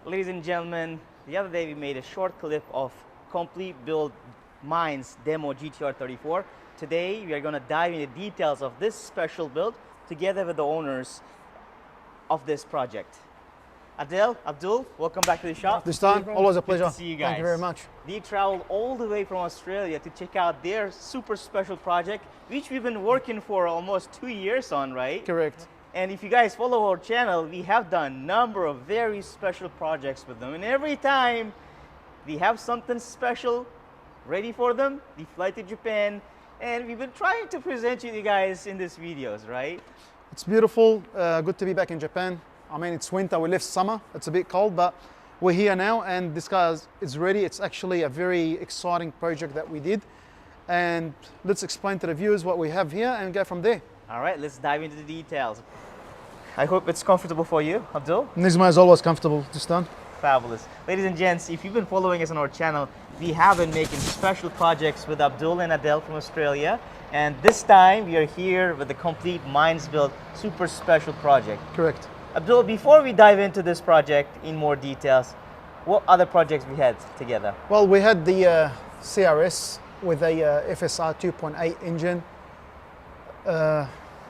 Ladies and gentlemen, the other day we made a short clip of complete build MINES demo GT-R R34. Today we are going to dive into details of this special build together with the owners of this project. Adel, Abdul, welcome back to the shop. This time, always a pleasure. Good to see you guys. Thank you very much. They traveled all the way from Australia to check out their super special project, which we've been working for almost 2 years on, right? Correct. And if you guys follow our channel, we have done a number of very special projects with them. And every time we have something special ready for them, we fly to Japan, and we've been trying to present you guys in these videos, right? It's beautiful. Good to be back in Japan. I mean, it's winter. We left summer. It's a bit cold, but we're here now, and this car is ready. It's actually a very exciting project that we did. And let's explain to the viewers what we have here and go from there. All right, let's dive into the details. I hope it's comfortable for you, Abdul. Nisma is always comfortable, Nissan. Fabulous. Ladies and gents, if you've been following us on our channel, we have been making special projects with Abdul and Adel from Australia. And this time we are here with the complete MINES build super special project. Correct. Abdul, before we dive into this project in more details, what other projects we had together? Well, we had the CRS with a FSR 2.8 engine.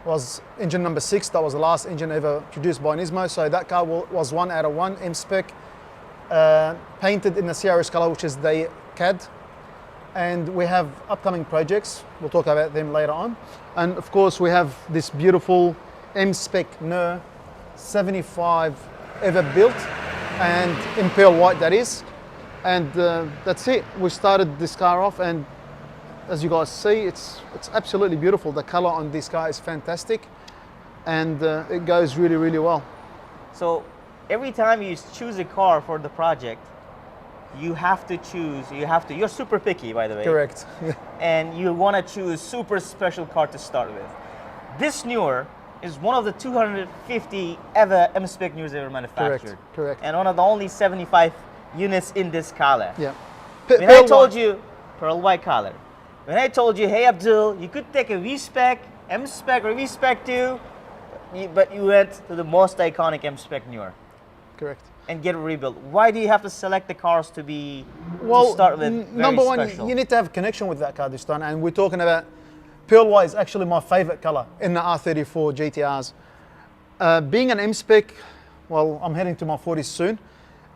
Was engine number 6. That was the last engine ever produced by Nismo. So that car was 1 out of 1 MSPEC, painted in the CRS color, which is the CAD. And we have upcoming projects. We'll talk about them later on. And of course, we have this beautiful MSPEC NUR 75 ever built, and in pearl white that is. And that's it. We started this car off, and as you guys see, it's absolutely beautiful. The color on this car is fantastic, and it goes really, really well. So every time you choose a car for the project, you have to choose, you're super picky, by the way. Correct. And you want to choose super special car to start with. This newer is one of the 250 ever MSPEC NURs ever manufactured. Correct. And one of the only 75 units in this color. Yeah. When I told you, pearl white color. When I told you, hey Abdul, you could take a V-Spec, MSPEC or V-Spec 2, but you went to the most iconic MSPEC NUR. Correct. And get a rebuild. Why do you have to select the cars to be, well, to start with number one, special? you need to have a connection with that car this time, and we're talking about pearl white is actually my favorite color in the R34 GT-Rs. Being an MSPEC, well, I'm heading to my 40s soon.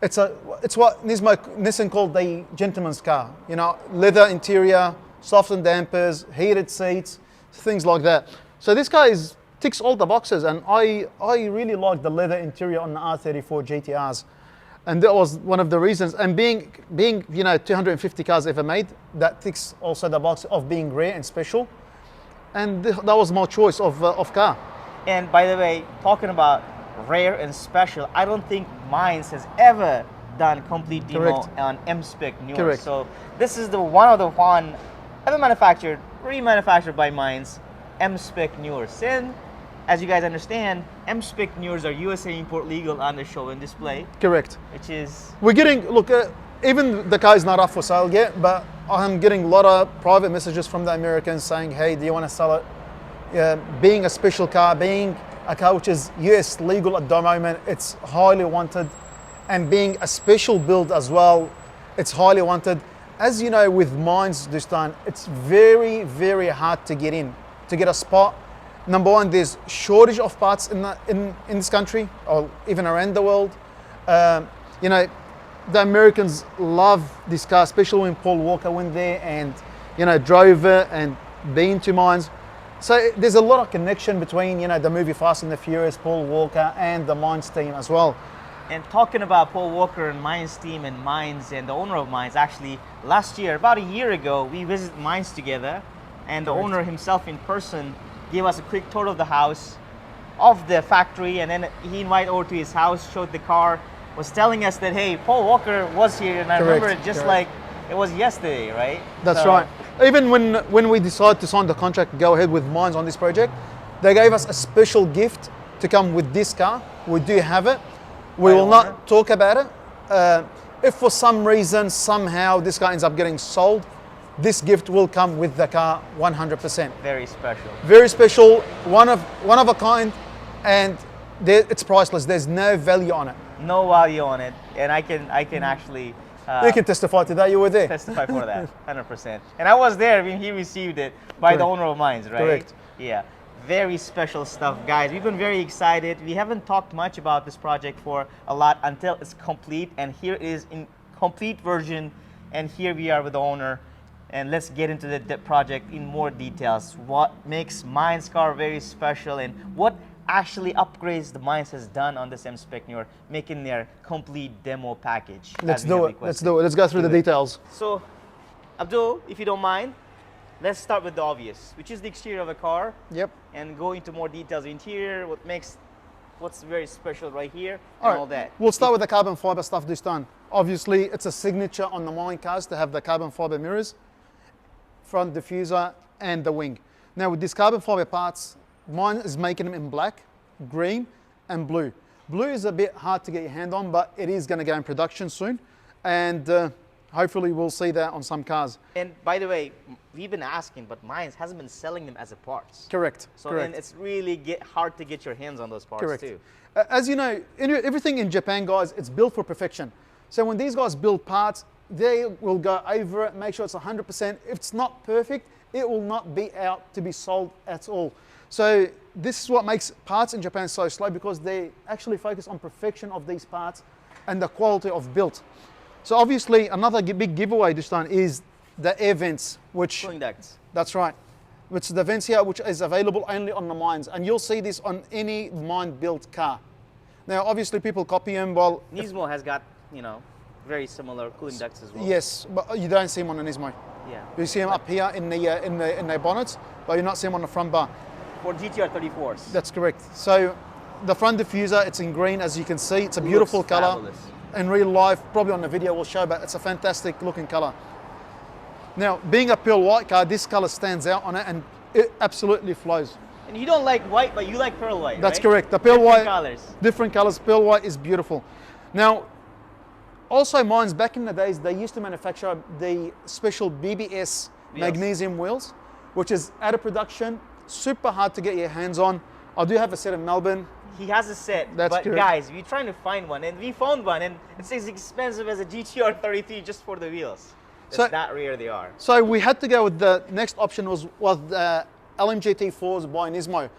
It's what Nissan called the gentleman's car. You know, leather interior, softened dampers, heated seats, things like that. So this car ticks all the boxes, and I really like the leather interior on the R34 GT-Rs, and that was one of the reasons. And being 250 cars ever made, that ticks also the box of being rare and special, and that was my choice of car. And by the way, talking about rare and special, I don't think MINES has ever done complete demo on MSPEC NUR. Correct. So this is one of the one ever manufactured, remanufactured by MINES, MSPEC NURs. And as you guys understand, MSPEC NURs are USA import legal on the show and display. Correct. Which is... We're getting, look, even the car is not up for sale yet, but I'm getting a lot of private messages from the Americans saying, hey, do you want to sell it? Being a special car, being a car which is US legal at the moment, it's highly wanted. And being a special build as well, it's highly wanted. As you know, with MINES this time, it's very, very hard to get in, to get a spot. Number one, there's shortage of parts in this country, or even around the world. You know, the Americans love this car, especially when Paul Walker went there and, you know, drove it and been to MINES. So there's a lot of connection between, you know, the movie Fast and the Furious, Paul Walker, and the MINES team as well. And talking about Paul Walker and MINES team and MINES and the owner of MINES, actually last year, about a year ago, we visited MINES together, and the owner himself in person gave us a quick tour of the house, of the factory, and then he invited over to his house, showed the car, was telling us that, hey, Paul Walker was here, and I remember it just like it was yesterday, right? That's right. Even when we decided to sign the contract and go ahead with MINES on this project, they gave us a special gift to come with this car. We do have it. We will not talk about it. If for some reason, somehow, this car ends up getting sold, this gift will come with the car 100%. Very special. Very special, one of a kind, and it's priceless. There's no value on it. no value on it, and I can actually You can testify to that, you were there. testify for that, 100%. And I was there when he received it by the owner of Mines, right? Correct. Yeah, very special stuff, guys. We've been very excited. We haven't talked much about this project for a lot until it's complete, and here it is in complete version, and here we are with the owner. And let's get into the project in more details. What makes Mines car very special, and what actually upgrades the Mines has done on this MSPEC NUR, making their complete demo package. Let's do it. Let's do it. Let's go through the details. So, Abdul, if you don't mind, let's start with the obvious, which is the exterior of the car. Yep. And go into more details of interior, what's very special right here, All and right. all that. We'll start with the carbon fiber stuff this time. Obviously, it's a signature on the Mine cars to have the carbon fiber mirrors, front diffuser, and the wing. Now with these carbon fiber parts, Mine is making them in black, green, and blue. Blue is a bit hard to get your hand on, but it is going to go in production soon, and hopefully we'll see that on some cars. And by the way, we've been asking, but Mines hasn't been selling them as a parts. Correct. So correct. and it's really hard to get your hands on those parts Correct. too. As you know, everything in Japan, guys, it's built for perfection. So when these guys build parts, they will go over it, make sure it's 100%. If it's not perfect, it will not be out to be sold at all. So this is what makes parts in Japan so slow, because they actually focus on perfection of these parts and the quality of build. So obviously another big giveaway this time is the air vents, which, Cooling ducts. that's right, which the vents here, which is available only on the Mines, and you'll see this on any Mine built car. Now obviously people copy them, well, Nismo has got, very similar cooling ducts as well. yes, but you don't see them on an Nismo. Yeah. You see them up here in the bonnets, but you're not seeing them on the front bar. For GT-R 34s. That's correct. So the front diffuser, it's in green, as you can see. It's a beautiful Looks color. fabulous. In real life, probably on the video we'll show, but it's a fantastic looking color. Now, being a pearl white car, this color stands out on it, and it absolutely flows. And you don't like white, but you like pearl white, That's right? correct. The pearl Different white, colors. different colors. Pearl white is beautiful. Now, also Mines, back in the days, they used to manufacture the special BBS magnesium wheels, which is out of production, super hard to get your hands on. I do have a set in Melbourne. He has a set, That's but correct. guys, we're trying to find one, and we found one, and it's as expensive as a GT-R 33 just for the wheels. That's So- that rare they are. So we had to go with the next option was the LMGT4s by Nismo.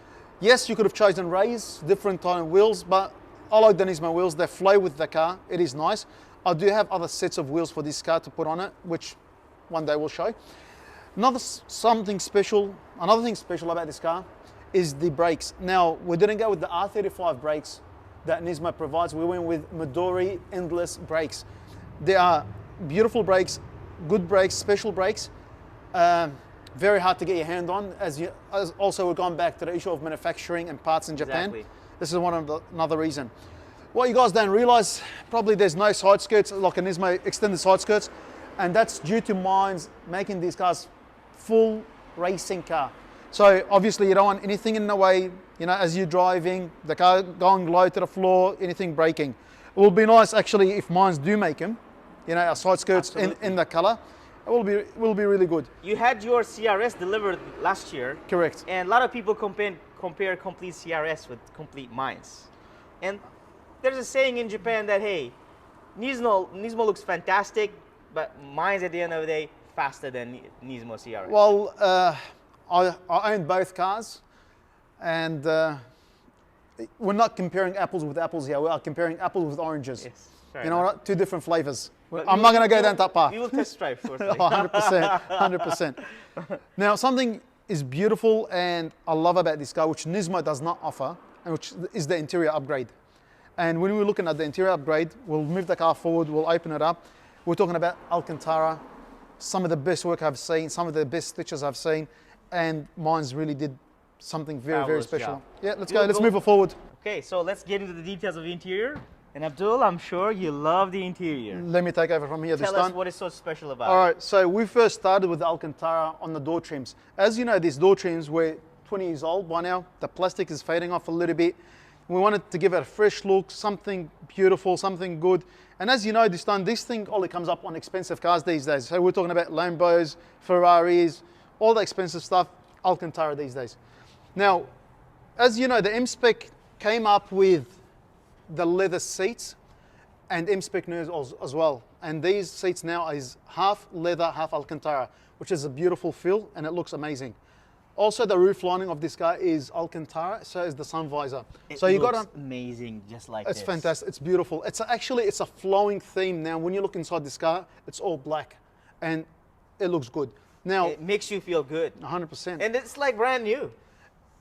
Yes, you could have chosen Rays, different kind of wheels, but I like the Nismo wheels. They flow with the car. It is nice. I do have other sets of wheels for this car to put on it, which one day we'll show. Another thing special about this car is the brakes. Now, we didn't go with the R35 brakes that Nismo provides. We went with Midori Endless brakes. They are beautiful brakes, good brakes, special brakes. Very hard to get your hand on. As also we're going back to the issue of manufacturing and parts in Japan. Exactly. This is another reason. What you guys don't realize, probably there's no side skirts like a Nismo extended side skirts, and that's due to Mines making these cars full racing car. So obviously you don't want anything in the way, as you're driving, the car going low to the floor, anything breaking. It will be nice actually if Mines do make them, our side skirts in the color. It will be really good. You had your CRS delivered last year. Correct. And a lot of people compare complete CRS with complete Mines. And there's a saying in Japan that, hey, Nismo looks fantastic, but Mines at the end of the day, faster than Nismo CRS. Well, I own both cars, and we're not comparing apples with apples here. We are comparing apples with oranges. Yes, fair You know enough. what? Two different flavors. But I'm not going to go down that path. We will test drive shortly. 100%, 100%. Now, something is beautiful and I love about this car, which Nismo does not offer, and which is the interior upgrade. And when we're looking at the interior upgrade, we'll move the car forward, we'll open it up. We're talking about Alcantara, some of the best work I've seen, some of the best stitches I've seen, and Mines really did something very, very Fabulous special. job. Yeah, let's We'll go, let's go- move it forward. Okay, so let's get into the details of the interior. And Abdul, I'm sure you love the interior. Let me take over from here this Tell us time. what is so special about All it. right, so we first started with the Alcantara on the door trims. As you know, these door trims were 20 years old by now. The plastic is fading off a little bit. We wanted to give it a fresh look, something beautiful, something good. And as you know, this thing only comes up on expensive cars these days. So we're talking about Lambos, Ferraris, all the expensive stuff, Alcantara these days. Now, as you know, the MSPEC came up with the leather seats, and MSPEC NUR as well. And these seats now is half leather, half Alcantara, which is a beautiful feel and it looks amazing. Also, the roof lining of this car is Alcantara, so is the sun visor. So you got amazing, just like it's this. fantastic. It's beautiful. It's a flowing theme now. When you look inside this car, it's all black, and it looks good. Now It makes you feel good. 100%. And it's like brand new.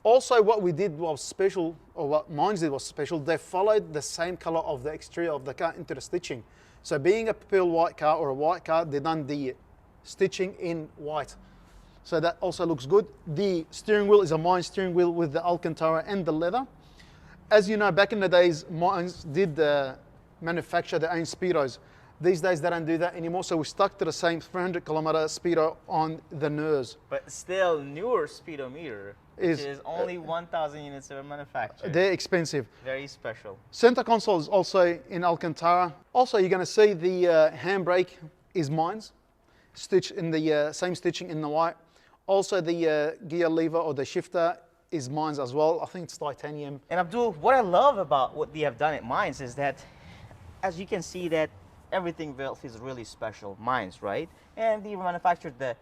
Also, what we did was special, or what MINES did was special. They followed the same color of the exterior of the car into the stitching. So, being a pearl white car or a white car, they done the stitching in white. So that also looks good. The steering wheel is a MINES steering wheel with the Alcantara and the leather. As you know, back in the days, MINES did manufacture their own speedos. These days they don't do that anymore, so we stuck to the same 300-kilometer speedo on the NURs. But still, newer speedometer, which is only 1,000 units ever manufactured. They're expensive. Very special. Center console is also in Alcantara. Also, you're going to see the handbrake is MINES, stitched in the same stitching in the white. Also, the gear lever or the shifter is MINES as well. I think it's titanium. And Abdul, what I love about what they have done at MINES is that, as you can see, that everything is really special. MINES, right? And they manufactured the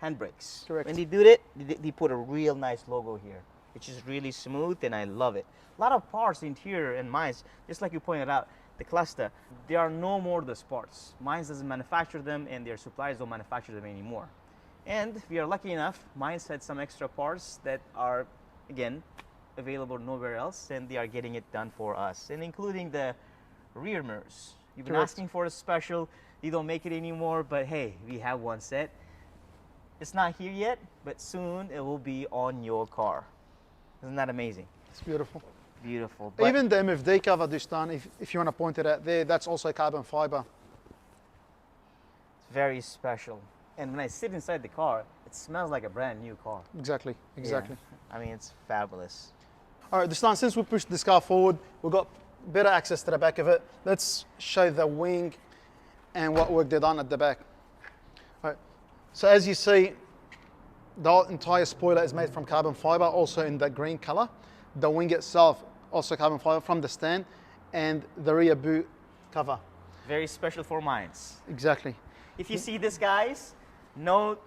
handbrakes. Correct. When they do it, they put a real nice logo here, which is really smooth, and I love it. A lot of parts interior in MINES, just like you pointed out, the cluster, they are no more the parts. MINES doesn't manufacture them, and their suppliers don't manufacture them anymore. And we are lucky enough, MINES had some extra parts that are, again, available nowhere else, and they are getting it done for us, and including the rear mirrors. You've been asking for a special, they don't make it anymore, but hey, we have one set. It's not here yet, but soon it will be on your car. Isn't that amazing? It's beautiful. Beautiful. But even the MFD cover, Dustan, if you want to point it out there, that's also carbon fiber. It's very special. And when I sit inside the car, it smells like a brand new car. Exactly, exactly. Yeah. I mean, it's fabulous. All right, Dustan, since we pushed this car forward, we've got better access to the back of it. Let's show the wing and what work they've done at the back. All right. So as you see, the entire spoiler is made from carbon fiber, also in the green color. The wing itself, also carbon fiber from the stand, and the rear boot cover. Very special for MINES. Exactly. If you see this, guys, note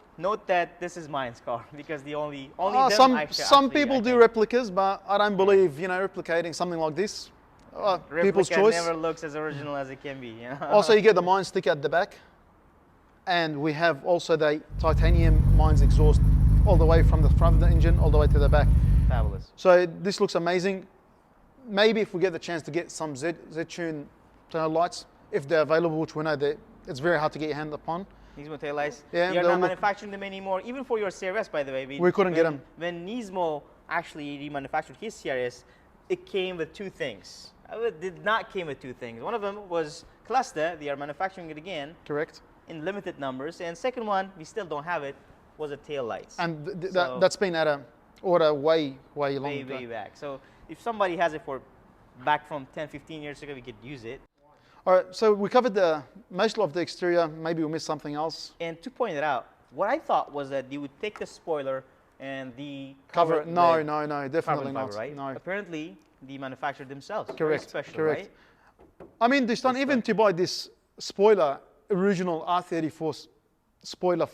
that this is MINES car, because the only some people do replicas, but I don't believe, replicating something like this. People's choice. Never looks as original as it can be. You know? Also, you get the MINES sticker at the back, and we have also the titanium MINES exhaust all the way from the front of the engine all the way to the back. Fabulous. So this looks amazing. Maybe if we get the chance to get some Z-Tune tail lights, if they're available, which we know that it's very hard to get your hand upon. Nismo tail lights. Yeah, they are not manufacturing them anymore, even for your CRS, by the way. We couldn't get them. When Nismo actually remanufactured his CRS, it came with two things. It did not came with two things. One of them was cluster. They are manufacturing it again. Correct. In limited numbers. And second one, we still don't have it, was the tail lights. And that's been at a order way long ago. Way back. So if somebody has it back from 10, 15 years ago, we could use it. All right, so we covered most of the exterior. Maybe we missed something else. And to point it out, what I thought was that they would take the spoiler and the cover it. No, definitely not. Fiber, right? No. Apparently, they manufacture themselves. Correct. Very special, correct. Right? I mean, Dustan, even to buy this spoiler, original R34 spoiler,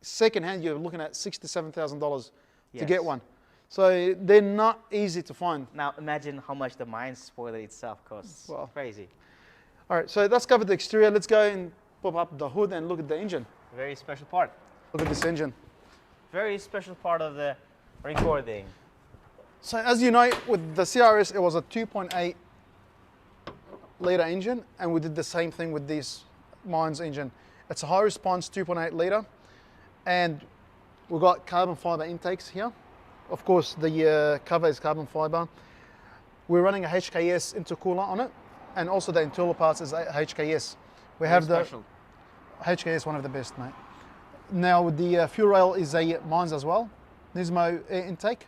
second hand, you're looking at $67,000 to get one. So they're not easy to find. Now imagine how much the MINES spoiler itself costs. Wow. Crazy. All right, so that's covered the exterior. Let's go and pop up the hood and look at the engine. Very special part. Look at this engine. Very special part of the recording. So as you know, with the CRS, it was a 2.8 litre engine, and we did the same thing with this MINES engine. It's a high response 2.8 litre, and we've got carbon fibre intakes here. Of course, the cover is carbon fibre. We're running a HKS intercooler on it, and also the internal parts is HKS. We have special. The HKS, one of the best, mate. Now the fuel rail is a MINES as well, Nismo air intake,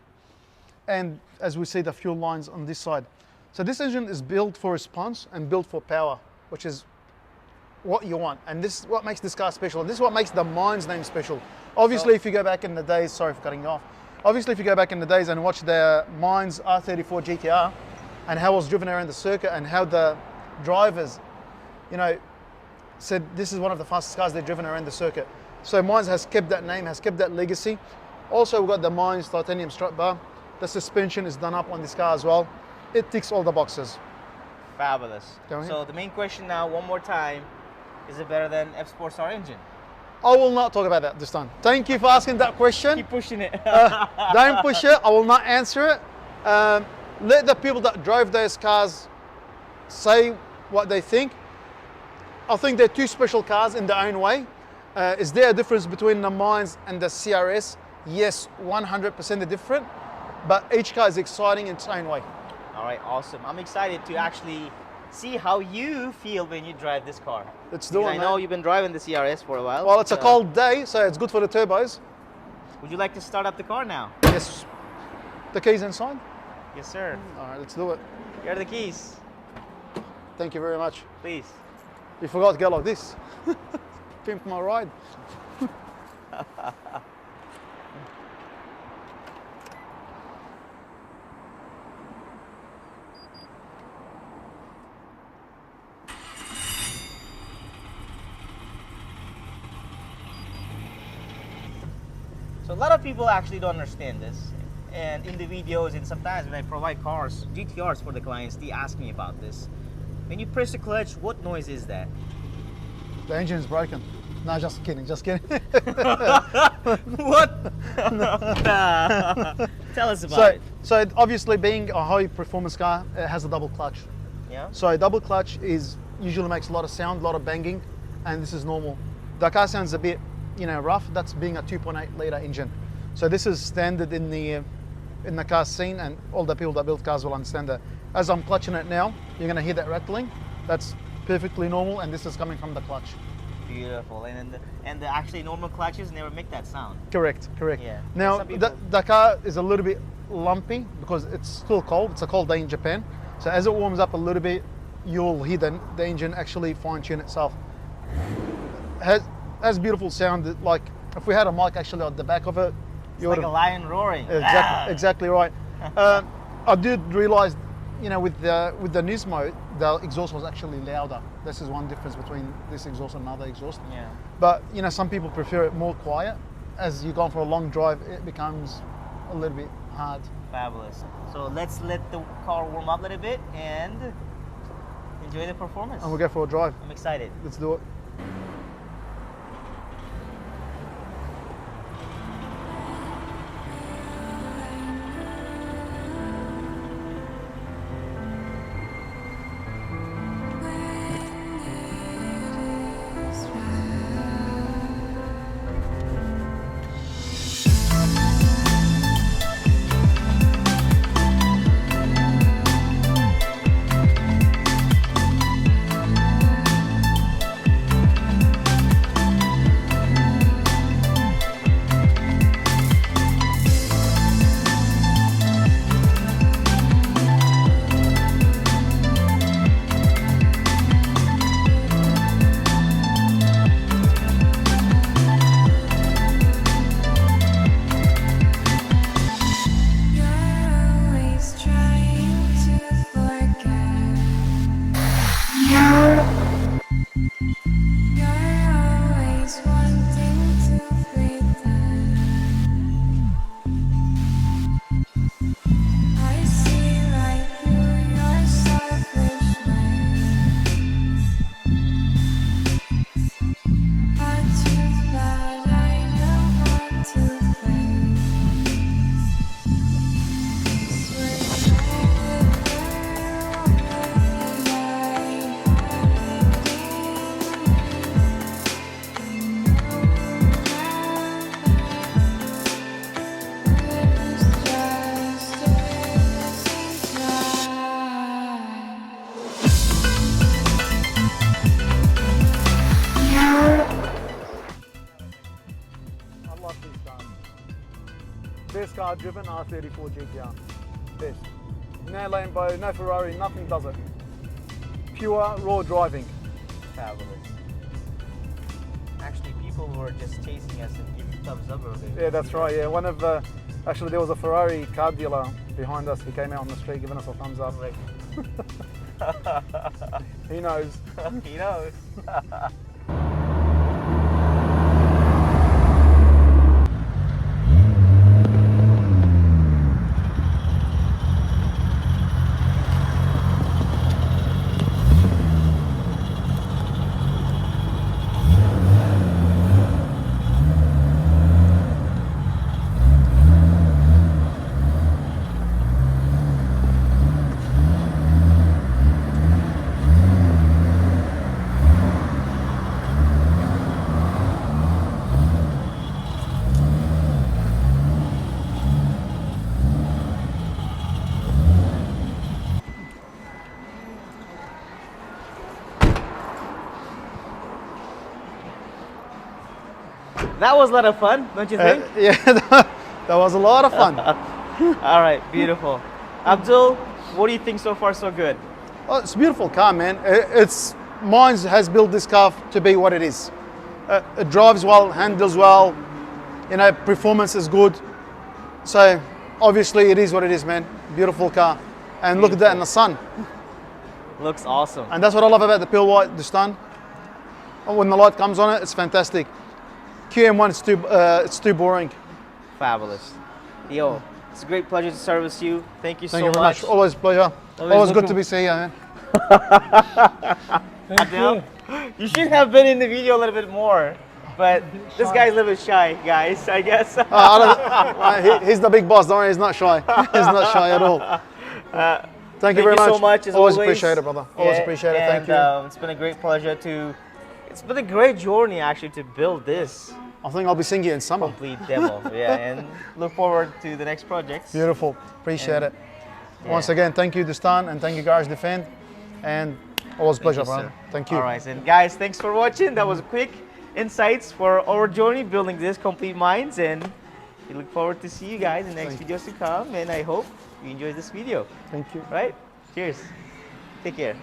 and as we see the fuel lines on this side. So this engine is built for response and built for power, which is what you want, and this is what makes this car special. This is what makes the MINES name special. Obviously, if you go back in the days, sorry for cutting you off. Obviously, if you go back in the days and watch the MINES R34 GT-R and how it was driven around the circuit and how the drivers you know, said this is one of the fastest cars they've driven around the circuit. So Mines has kept that name, has kept that legacy. Also, we've got the Mines titanium strut bar. The suspension is done up on this car as well. It ticks all the boxes. Fabulous. Go ahead. So the main question now, one more time, is it better than F Sports R engine? I will not talk about that this time. Thank you for asking that question. Keep pushing it. Don't push it. I will not answer it. Let the people that drove those cars say what they think. I think they're two special cars in their own way. Is there a difference between the Mines and the CRS? Yes, 100% they're different, but each car is exciting in its own way. All right, awesome. I'm excited to actually see how you feel when you drive this car. Let's do it, I know man. you've been driving the CRS for a while. Well, it's a cold day, so it's good for the turbos. Would you like to start up the car now? Yes. The keys inside? Yes, sir. All right, let's do it. Here are the keys. Thank you very much. Please. You forgot to go like this. Pimp my ride. So a lot of people actually don't understand this. And in the videos and sometimes when I provide cars, GTRs for the clients, they ask me about this. When you press the clutch, what noise is that? The engine is broken. No, just kidding, just kidding. What? Tell us about it. So obviously being a high performance car, it has a double clutch. Yeah? So a double clutch usually makes a lot of sound, a lot of banging, and this is normal. The car sounds a bit, rough. That's being a 2.8 litre engine. So this is standard in the car scene, and all the people that build cars will understand that. As I'm clutching it now, you're going to hear that rattling. That's perfectly normal, and this is coming from the clutch. Beautiful. And the actually normal clutches never make that sound. Correct. Yeah. Now Some people- the car is a little bit lumpy because it's still cold. It's a cold day in Japan. So as it warms up a little bit, you'll hear the engine actually fine tune itself. Has beautiful sound. Like if we had a mic actually at the back of it, It's like a lion roaring. Exactly right. I did realise, with the Nismo, the exhaust was actually louder. This is one difference between this exhaust and another exhaust. Yeah. But some people prefer it more quiet. As you go for a long drive, it becomes a little bit hard. Fabulous. So let's let the car warm up a little bit and enjoy the performance. And we'll go for a drive. I'm excited. Let's do it. Best car driven, R34 GT-R. Best. No Lambo, no Ferrari, nothing does it. Pure, raw driving. Fabulous. Actually, people were just chasing us and giving thumbs up over there. Yeah, that's right. Yeah, one of actually there was a Ferrari car dealer behind us. He came out on the street giving us a thumbs up. Right. He knows. He knows. That was a lot of fun, don't you think? Yeah, that was a lot of fun. All right, beautiful. Abdul, what do you think so far so good? Oh, it's a beautiful car, man. Mines has built this car to be what it is. It drives well, handles well, you know, performance is good. So obviously it is what it is, man. Beautiful car. And look at that in the sun. Looks awesome. And that's what I love about the pure white, the sun. When the light comes on it, it's fantastic. QM1, it's too boring. Fabulous. Yo, it's a great pleasure to service you. Thank you Thank so you very much. Always a pleasure. Always good to be seen here, man. Adele, you should have been in the video a little bit more, but this guy's a little bit shy, guys, I guess. He's the big boss, don't worry, he's not shy. He's not shy at all. Thank you very much. So much. Always appreciate it, brother. Always appreciate it. Thank you. It's been a great pleasure it's been a great journey actually to build this I think I'll be seeing you in summer. complete demo. Yeah, and look forward to the next projects. Beautiful. Appreciate it. Yeah. Once again, thank you, Dustan, and thank you, Garage Defend. And always a pleasure, you, brother. sir. Thank you. All right, and guys, thanks for watching. That was quick insights for our journey building this complete mines, and we look forward to see you guys in the next videos to come. And I hope you enjoyed this video. Thank you. Right? Cheers. Take care.